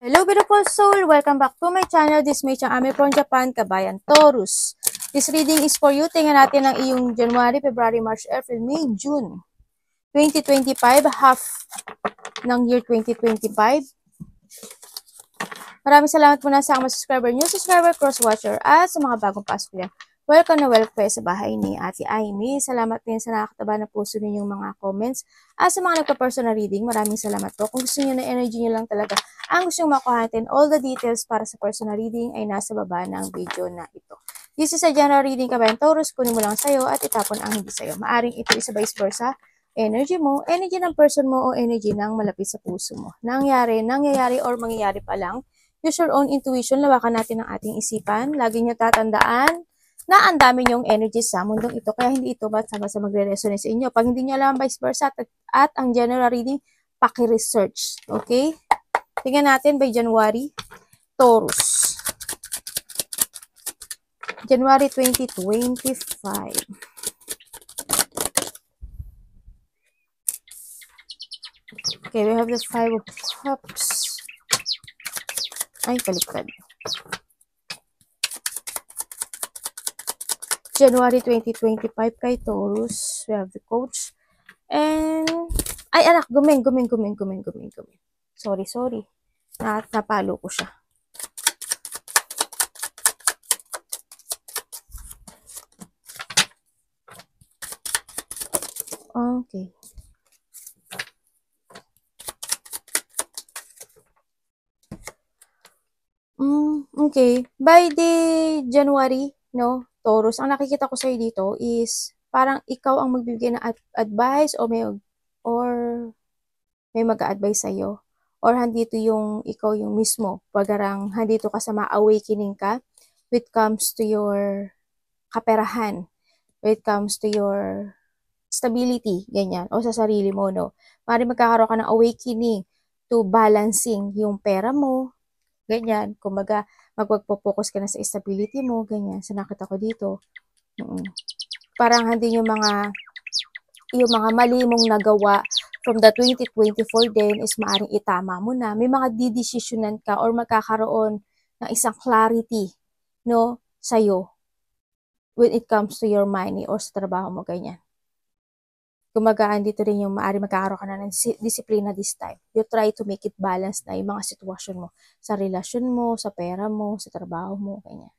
Hello beautiful soul! Welcome back to my channel. This is May Chang Ami from Japan, Kabayan Taurus. This reading is for you. Tingnan natin ang iyong January, February, March, April, May, June 2025, half ng year 2025. Maraming salamat muna sa mga subscriber, new subscriber, cross-watcher, at sa mga bagong pasok yan. Welcome na welcome sa bahay ni Ate Aimee. Salamat din sa nakakataba na puso ninyong mga comments. At sa mga nagpa-personal reading, maraming salamat po. Kung gusto niyo na energy niyo lang talaga, ang gusto nyo makuha natin, all the details para sa personal reading ay nasa baba ng video na ito. This is a general reading, Kabayan Taurus. Kunin mo lang sa'yo at itapon ang hindi sa'yo. Maaring ito isa vice versa. Energy mo, energy ng person mo, o energy ng malapit sa puso mo. Nangyayari or mangyayari pa lang. Use your own intuition. Lawakan natin ang ating isipan. Lagi nyo tatandaan na ang dami nyong energy sa mundong ito. Kaya hindi ito basta magre-resonate sa inyo. Pag hindi nyo alam vice versa at ang general reading, paki-research. Okay? Tingnan natin by January, Taurus. January 2025. Okay, we have the 5 of Cups. Ay, baliktad. January 2025 kay Taurus. We have the Coach. And, ay anak, gumeng. Sorry. Napalo ko siya. Okay. Okay. By the January, no, Taurus, ang nakikita ko sa'yo dito is parang ikaw ang magbibigay ng advice o may mag-a-advise sa'yo. Or handito yung ikaw yung mismo. Pagarang handito ka sa ma-awakening ka when it comes to your kaperahan. When it comes to your stability, ganyan. O sa sarili mo, no. Maaaring magkakaroon ka ng awakening to balancing yung pera mo, ganyan. Kumbaga, magpo-focus ka na sa stability mo, ganyan. Sa nakita ko dito. Parang hindi yung mga mali mong nagawa from the 2024 din is maaring itama mo na. May mga didesisyonan ka or magkakaroon ng isang clarity, no, sa'yo when it comes to your money or sa trabaho mo, ganyan. Gumagaan dito rin yung maaari magkakaroon ka na ng disiplina this time. You try to make it balance na yung mga sitwasyon mo. Sa relasyon mo, sa pera mo, sa trabaho mo, ganyan.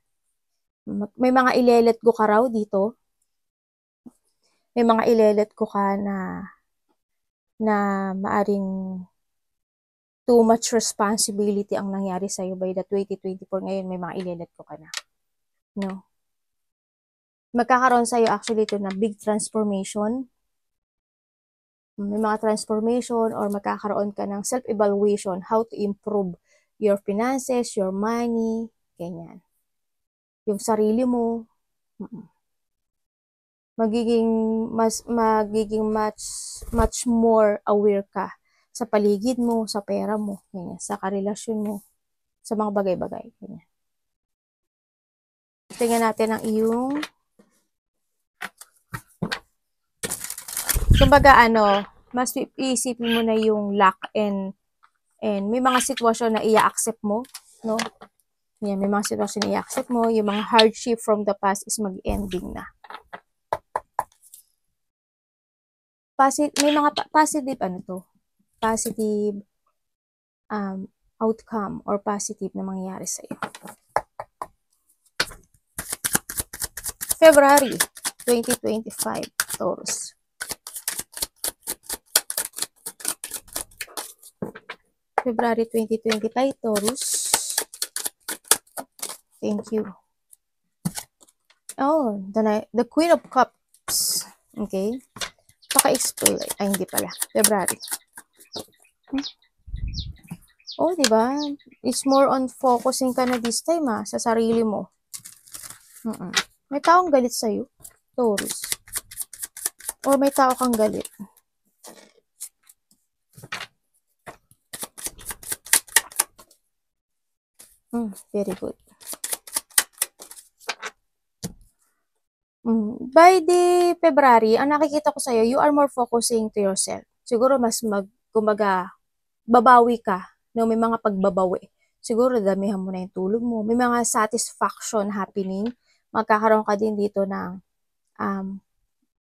May mga ilelet go ka raw dito. May mga ilelet ko ka na maaring too much responsibility ang nangyari sa'yo by the 2024. Ngayon, may mga ilelet ko ka na. No? Magkakaroon sa'yo actually ito na big transformation. May mga transformation or magkakaroon ka ng self-evaluation, how to improve your finances, your money, ganyan. Yung sarili mo, magiging much more aware ka sa paligid mo, sa pera mo, ganyan, sa karelasyon mo, sa mga bagay-bagay, ganyan. Tingnan natin ang iyong kumbaga mas iisipin mo na yung lack and may mga sitwasyon na i-accept mo, no? Yan, may mga sitwasyon na i-accept mo, yung mga hardship from the past is mag-ending na. May mga positive positive outcome or positive na mangyayari sa iyo. February 2025, Taurus. February 2025, Taurus. Thank you. Oh, the Queen of Cups. Okay. Paka-explain. Ay, hindi pala. February. Oh, diba? It's more on focusing ka na this time, sa sarili mo. May taong galit sa'yo, Taurus. Or may tao kang galit. Very good. By the February, ang nakikita ko sa'yo, you are more focusing to yourself. Siguro mas babawi ka, no? May mga pagbabawi. siguro damihan mo na yung tulog mo. May mga satisfaction happening. Magkakaroon ka din dito ng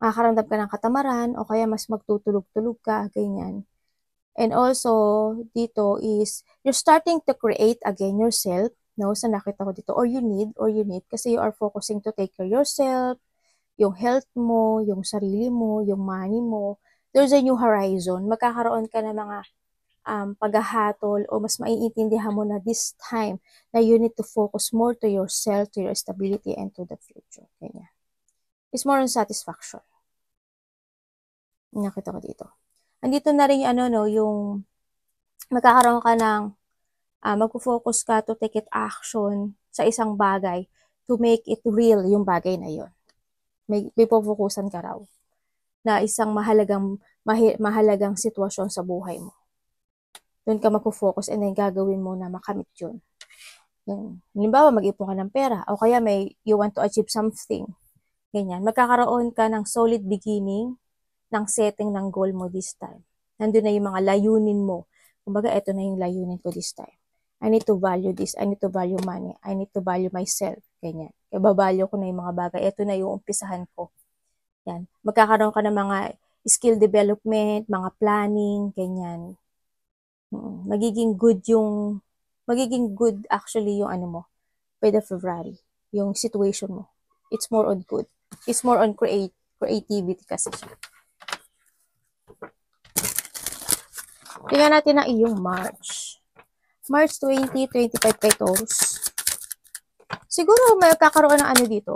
makakaramdam ka ng katamaran o kaya mas magtutulog-tulog ka, ganyan. And also, dito is, you're starting to create again yourself, no? Sa nakita ko dito, or you need, kasi you are focusing to take care of yourself, yung health mo, yung sarili mo, yung money mo. There's a new horizon. Magkakaroon ka ng mga paghahatol o mas maiintindihan mo na this time na you need to focus more to yourself, to your stability, and to the future. Ganyan. It's more on satisfaction. Nakita ko dito. Andito na rin yung magkakaroon ka ng magpo-focus ka to take it action sa isang bagay to make it real yung bagay na yon. May pupukusan ka raw na isang mahalagang sitwasyon sa buhay mo. Doon ka magpo-focus and then gagawin mo na makamit yun. Halimbawa, mag-ipon ka ng pera o kaya you want to achieve something. Ganyan. Magkakaroon ka ng solid beginning ng setting ng goal mo this time. Nandun na yung mga layunin mo. Kumbaga, ito na yung layunin ko this time. I need to value this. I need to value money. I need to value myself. Ganyan. Ibabalyo ko na yung mga bagay. Ito na yung umpisahan ko. Yan. Magkakaroon ka ng mga skill development, mga planning, ganyan. Magiging good actually yung mo by the February. Yung situation mo. It's more on good. It's more on creativity kasi siya. Tingnan natin ang iyong March. March 2025 kay Taurus. Siguro may kakaroon ng dito.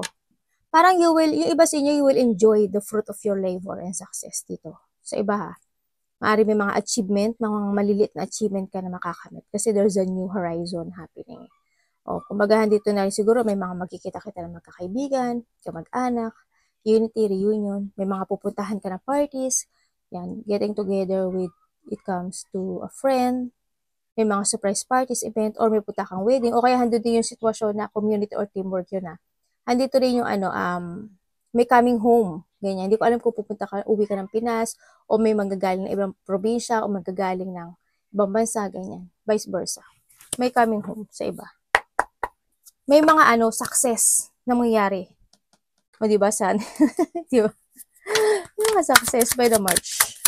Parang yung iba sa inyo, you will enjoy the fruit of your labor and success dito. Sa iba ha. Maari may mga achievement, mga maliliit na achievement ka na makakamit. Kasi there's a new horizon happening. O, kumbaga dito na siguro may mga magkikita-kita na magkakaibigan, kamag-anak, unity, reunion, may mga pupuntahan ka na parties, yan, getting together with it comes to a friend, may mga surprise parties, event, or may punta kang wedding, o kaya handun din yung sitwasyon na community or teamwork yun na. Andito rin yung may coming home, ganyan. Hindi ko alam kung uwi ka ng Pinas, o may manggagaling ng ibang probinsya, o manggagaling ng ibang bansa, ganyan. Vice versa. May coming home sa iba. May mga success na mangyayari. O diba, san? Diba? Mga success by the March.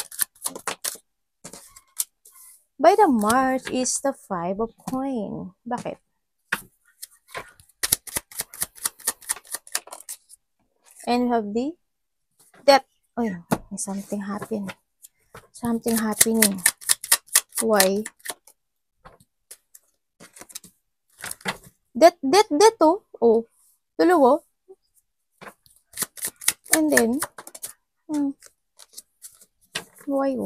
By the March is the 5 of coin. Bakit? And you have the death. Ay, may something happen. Something happening. Why? Death oh. Oh. Dalawa. And then, why?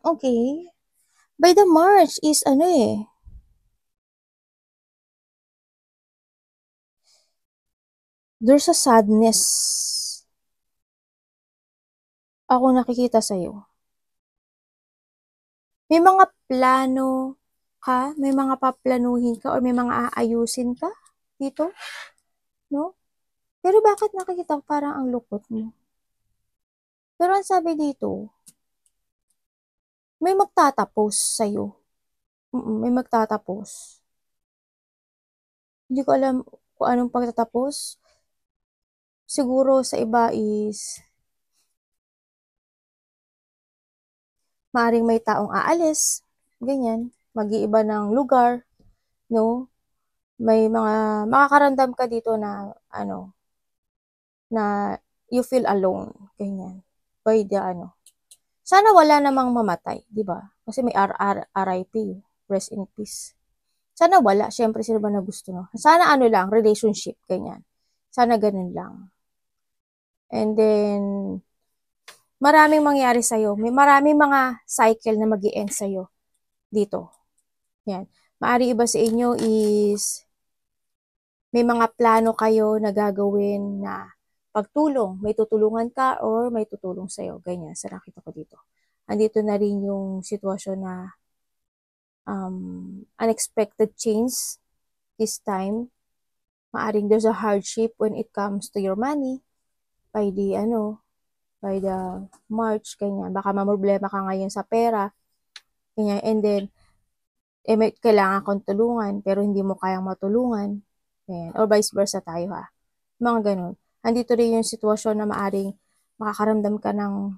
Okay. By the March is there's a sadness. Ako nakikita sa'yo. May mga plano ka, may mga paplanuhin ka, or may mga aayusin ka dito, no? Pero bakit nakikita ko parang ang lukot mo? Pero ang sabi dito, may magtatapos sa'yo. May magtatapos. Hindi ko alam kung anong pagtatapos. Siguro sa iba is maaring may taong aalis, ganyan, mag-iiba ng lugar, no? May mga makakaramdam ka dito na na you feel alone, ganyan. By the sana wala namang mamatay, di ba? Kasi may RIP, rest in peace. Sana wala, syempre sino ba na gusto, no? Sana lang, relationship, ganyan. Sana ganun lang. And then, maraming mangyari sa'yo. May maraming mga cycle na mag-i-end sa'yo dito. Yan. Maari iba sa inyo is may mga plano kayo na gagawin na pagtulong. May tutulungan ka or may tutulong sa'yo. Ganyan. Sa nakita ko dito. Andito na rin yung sitwasyon na unexpected change this time. Maaring there's a hardship when it comes to your money by the March, ganyan. Baka mamroblema ka ngayon sa pera, ganyan. And then, may kailangan kang tulungan, pero hindi mo kayang matulungan. Ganyan. Or vice versa tayo ha. Mga ganun. Andito rin yung sitwasyon na maaring makakaramdam ka ng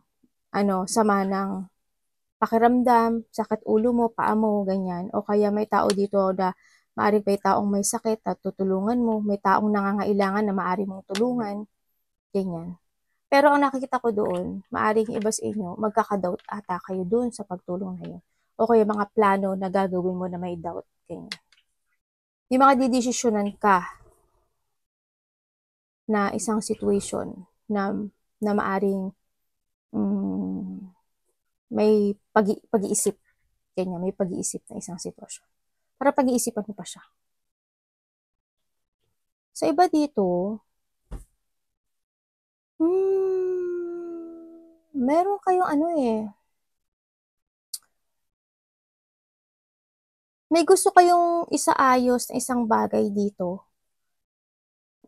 sama ng pakiramdam, sakit ulo mo, paa mo, ganyan. O kaya may tao dito na maaring may taong may sakit at tutulungan mo, may taong nangangailangan na maaari mong tulungan, ganyan. Pero ang nakikita ko doon, maaring iba sa inyo, magkaka-doubt ata kayo doon sa pagtulong na yun. O kaya mga plano na gagawin mo na may doubt, ganyan. Yung mga didesisyonan ka na isang situation na maaring may pag-iisip, ganyan, may pag-iisip na isang sitwasyon. Para pag-iisipan mo pa siya. Sa iba dito, meron kayong may gusto kayong isaayos na isang bagay dito.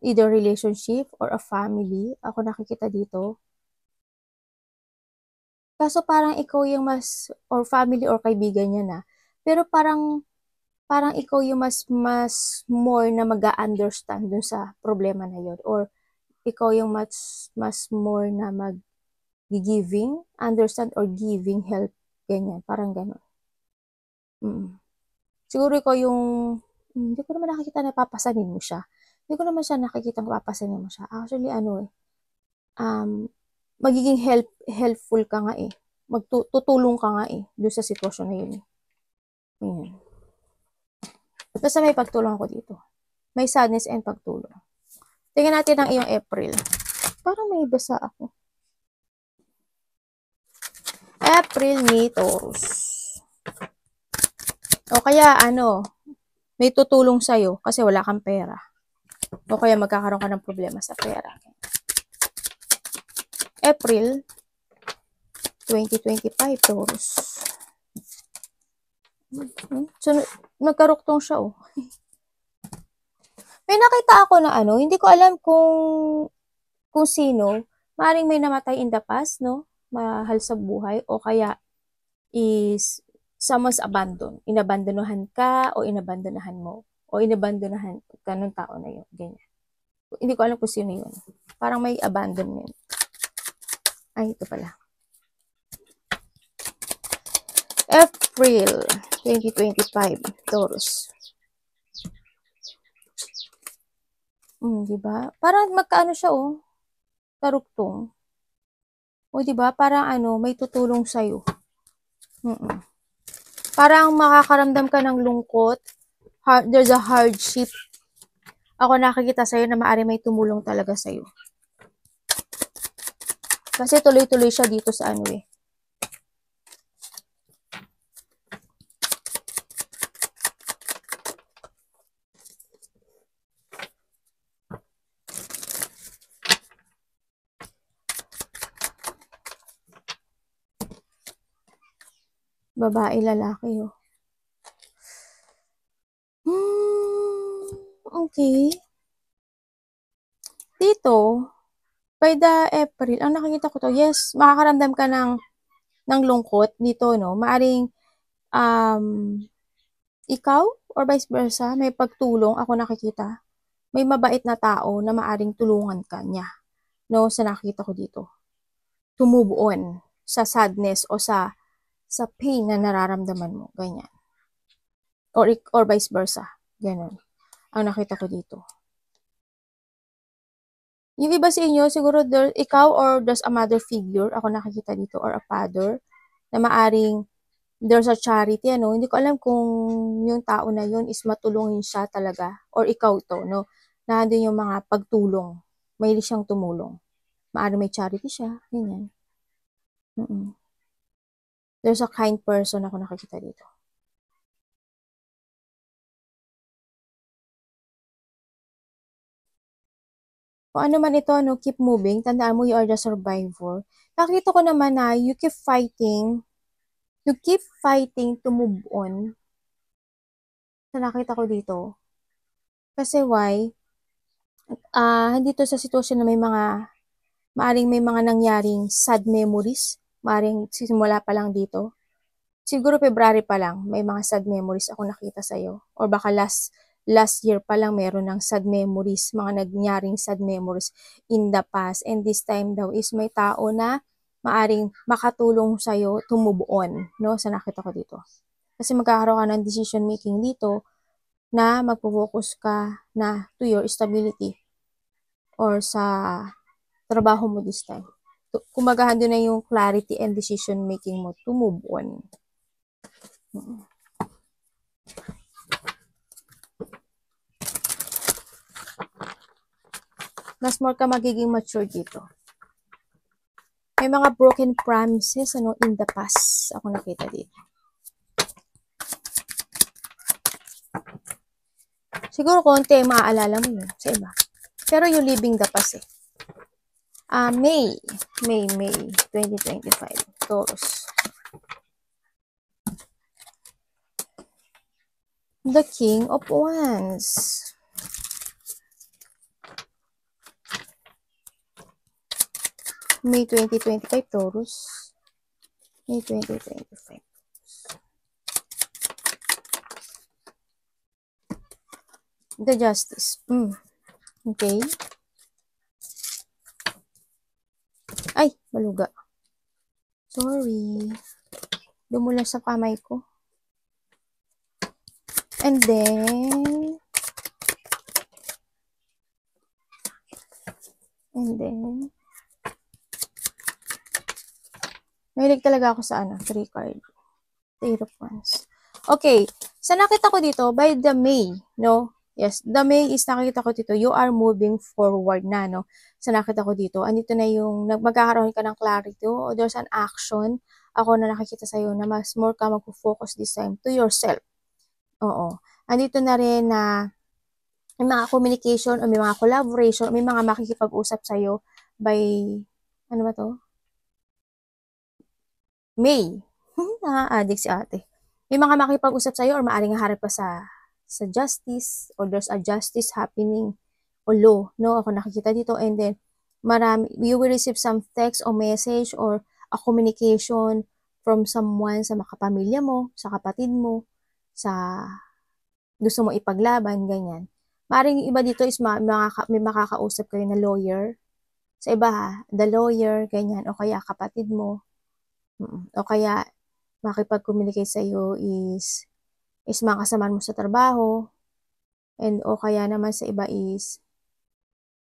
Either relationship or a family. Ako nakikita dito. Kaso parang ikaw yung or family or kaibigan niya na. Pero parang ikaw yung mas more na mag-understand dun sa problema na yun. Or ikaw yung mas more na mag-giving, understand or giving help. Ganyan, parang gano'n. Siguro ikaw yung, hindi ko naman nakikita na papasanin mo siya. Hindi ko naman siya nakikita na papasanin mo siya. Actually, magiging helpful ka nga eh. Tutulong ka nga eh, doon sa sitwasyon na yun. Ayan. Basta may pagtulong ako dito. May sadness and pagtulong. Tingnan natin ang iyong April. Parang may basa ako. April ni Taurus. O kaya may tutulong sa'yo kasi wala kang pera. O kaya magkakaroon ka ng problema sa pera. April 2025, Taurus. So, nagkaruktong siya oh. May nakita ako na hindi ko alam kung sino. Maaaring may namatay in the past, no? Mahal sa buhay. O kaya is someone's abandoned. Inabandonahan ka o inabandonahan mo. O inabandonahan ka ng tao na yun. Ganyan. Hindi ko alam kung sino yun. Parang may abandonment. Ay, ito pala. April 2025, Taurus. Diba? Parang magkaano siya oh. Karuktong. O diba? Parang may tutulong sa'yo. Parang makakaramdam ka ng lungkot. There's a hardship. Ako nakikita sa'yo na maaari may tumulong talaga sa'yo. Kasi tuloy-tuloy siya dito sa eh. Babae, lalaki oh. Okay. Dito, by the April, ang nakikita ko to, yes, makakaramdam ka ng lungkot dito, no? Maaring, ikaw, or vice versa, may pagtulong, ako nakikita. May mabait na tao na maaring tulungan ka niya, no? Sa nakikita ko dito. To move on sa sadness o sa pain na nararamdaman mo, ganyan. Or vice versa, ganun. Ang nakita ko dito. Yung iba sa inyo, siguro ikaw or there's a mother figure, ako nakikita dito, or a father, na maaring there's a charity, hindi ko alam kung yung tao na yun is matulungin siya talaga, or ikaw to, no, na doon yung mga pagtulong, may siyang tumulong. Maaring may charity siya, ganyan. There's a kind person ako nakikita dito. Kung ano man ito, no, keep moving. Tandaan mo, you are the survivor. Nakita ko naman na you keep fighting to move on. So, nakita ko dito. Kasi why? Dito sa sitwasyon na maaring may mga nangyaring sad memories, maaring simula pa lang dito. Siguro February pa lang, may mga sad memories ako nakita sa'yo. Or baka last year pa lang meron ng sad memories, mga nangyaring sad memories in the past. And this time daw is may tao na maaring makatulong sa'yo to move on, no? Sa nakita ko dito. Kasi magkakaroon ka ng decision making dito na magpo-focus ka na to your stability or sa trabaho mo this time. Kumbaga, doon na yung clarity and decision making mo to move on. Mas more ka magiging mature dito. May mga broken promises in the past ako nakita dito. Siguro konti maaalala mo yun sa iba. Pero you living the past eh. May 2025, Taurus. The King of Wands. May 2025, Taurus. May 2025. The Justice. Okay. Ay, maluga. Sorry. Dumula sa kamay ko. And then, mahilig talaga ako sa 3 card. The 8 of Wands. Okay. Sa nakita ko dito, by the May, no? Yes, the May is nakita ko dito, you are moving forward na, no? Sa nakita ko dito, andito na yung magkakaroon ka ng clarity o there's an action ako na nakikita sa'yo na mas more ka mag-focus this time to yourself. Oo. Andito na rin na may mga communication o may mga collaboration o may mga makikipag-usap sa'yo by, ano ba to? May. Nakaka-addict si ate. May mga makikipag-usap sa'yo or maaring harap pa sa justice or there's a justice happening o law, no? Ako nakikita dito and then you will receive some text or message or a communication from someone sa makapamilya mo, sa kapatid mo, sa gusto mo ipaglaban, ganyan. Maring iba dito is may makakausap kayo na lawyer. Sa iba ha, the lawyer, ganyan, o kaya kapatid mo, o kaya makipag-communicate sa'yo is mga kasamahan mo sa trabaho, and o kaya naman sa iba is,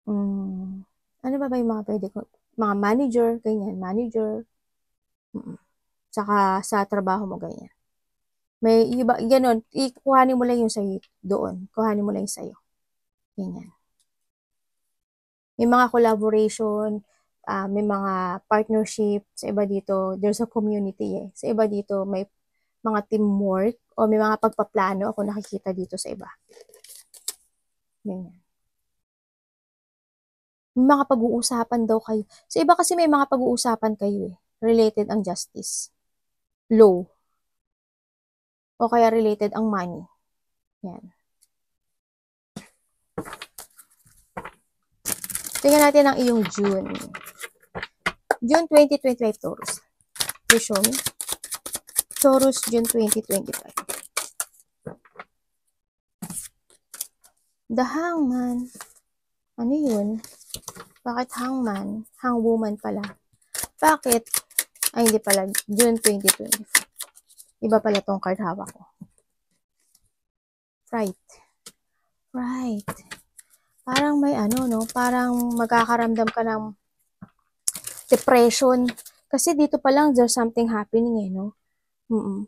ano ba yung mga pwede ko? Mga manager, ganyan, manager, saka sa trabaho mo, ganyan. May iba, ganun, kuhanin mo lang yung sa'yo doon. Kuhanin mo lang yung sa'yo. Ganyan. May mga collaboration, may mga partnership, sa iba dito, there's a community eh. Sa iba dito, may mga teamwork, o may mga pagpaplano ako nakikita dito sa iba. Ganyan. May mga pag-uusapan daw kayo. Sa iba kasi may mga pag-uusapan kayo eh. Related ang justice. Law. O kaya related ang money. Yan. Tingnan natin ang iyong June. June 2025, Taurus. Please show me. Taurus, June 2025. The Hangman. Ano yun? Bakit Hangman? Hangwoman pala. Bakit? Ay, hindi pala. June 2025. Iba pala tong card hawak ko. Right. Parang may no? Parang magkakaramdam ka ng depression. Kasi dito pa lang, there's something happening no?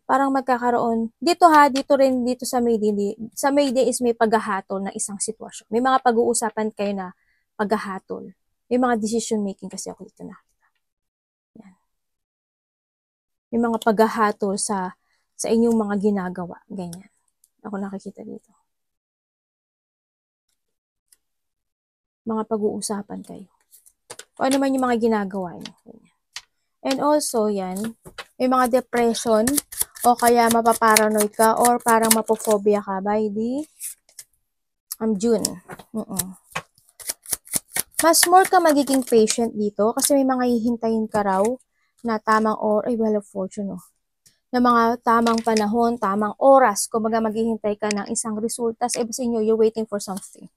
Parang magkakaroon. Dito rin dito sa Mayday. Sa Mayday is may paghahatol na isang sitwasyon. May mga pag-uusapan kayo na paghahatol. May mga decision making kasi ako dito na. Yan. May mga paghahatol sa inyong mga ginagawa. Ganyan. Ako nakikita dito. Mga pag-uusapan kayo. O ano man yung mga ginagawa niyo. Ganyan. And also, yan, may mga depression o kaya mapaparanoid ka or parang mapophobia ka by the June. Mas more ka magiging patient dito kasi may mga hihintayin ka raw na tamang well of fortune, no? Na mga tamang panahon, tamang oras, kumbaga maghihintay ka ng isang resulta sa iba sa inyo, you're waiting for something.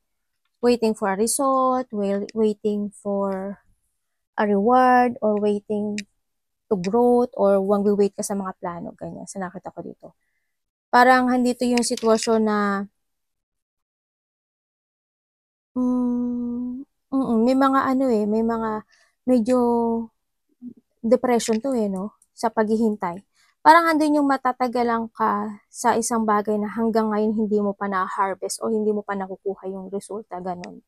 Waiting for a result, waiting for a reward, or waiting to growth, or wait ka sa mga plano, ganyan. Sa nakita ko dito. Parang handito yung sitwasyon na may mga may mga medyo depression to no? Sa paghihintay. Parang andun yung matatagalan ka sa isang bagay na hanggang ngayon hindi mo pa na-harvest o hindi mo pa nakukuha yung resulta, ganun.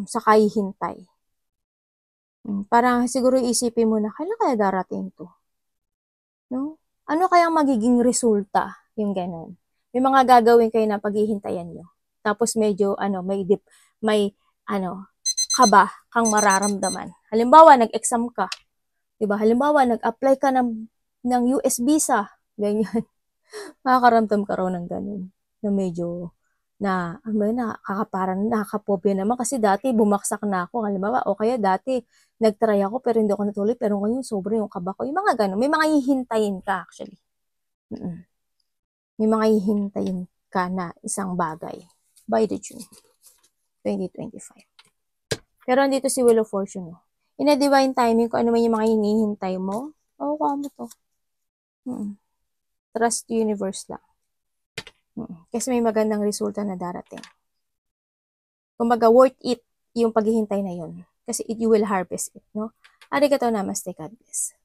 Sa kahihintay. Parang siguro isipin mo na, kailan kaya darating to? No? Ano kayang magiging resulta? Yung ganun. May mga gagawin kayo na paghihintayan nyo. Tapos medyo, may kaba kang mararamdaman. Halimbawa, nag-exam ka. Diba? Halimbawa, nag-apply ka ng US visa. Ganyan. Makakaramdam ka raw ng ganun. Na medyo, nakakapobya naman kasi dati bumaksak na ako. Halimbawa, o kaya dati, nag-try ako pero hindi ako natuloy. Pero ngayon, sobrang yung kaba ko. Yung mga ganun. May mga hihintayin ka actually. May mga hihintayin ka na isang bagay by the June 2025. Pero andito si Wheel of Fortune. In a divine timing, kung ano man yung mga hinihintay mo, kamo to. Trust the universe lang. Kasi may magandang resulta na darating. Kumbaga, worth it yung paghihintay na yun. Kasi you will harvest it, no? Arigatou namaste, God bless.